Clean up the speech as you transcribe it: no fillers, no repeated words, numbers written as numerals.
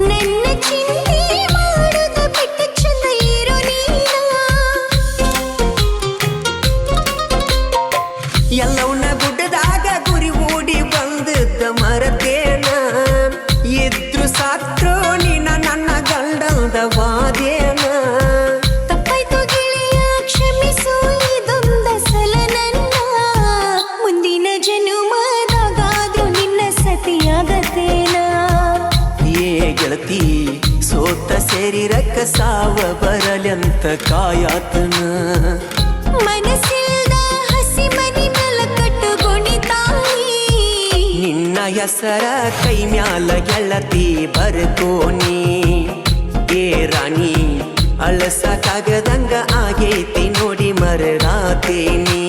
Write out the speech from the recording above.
ನನ್ನ ಚಿಂತೆ ಮಾಡದ ಬಿಟ್ಟ ಚಂದ ಇರೋ ನೀನ ಎಲ್ಲವನ್ನ ಗುಡ್ಡದಾಗ ಗುರಿ ಓಡಿ ಬಂದದ್ದ ಮರತೇನ ಇದ್ರು ಸಾತ್ರೋ ನೀನ ನನ್ನ ಗಂಡದ ವಾದೇನ ತಪ್ಪಾಯ್ತು ಗೆಳೆಯ ಕ್ಷಮಿಸು ಇದೊಂದ ಸಲ ನನ್ನ ಮುಂದಿನ ಜನುಮದಾಗಾದ್ರೂ ನಿನ್ನ ಸತಿಯಾಗತೇನ ಏ ಗೆಳತಿ ಸೋತ ಶರೀರಕ್ಕ ಸಾವ ಬರಲೆಂತ ಕಾಯಾತನ ಮನಸ್ಸಿಲ್ದ ಹಸಿ ಮನಿ ಮೇಲ ಕಟ್ಟುಕೊಂಡಿತಾಯಿ ನಿನ್ನ ಹೆಸರ ಕೈ ಮ್ಯಾಲ ಗೆಳತಿ ಬರ್ಕೋನಿ ಏ ರಾಣಿ ಅಳಸಕ್ಕಾಗದಂಗ ಆಗೈತಿ ನೋಡಿ ಮರರಾತೇನಿ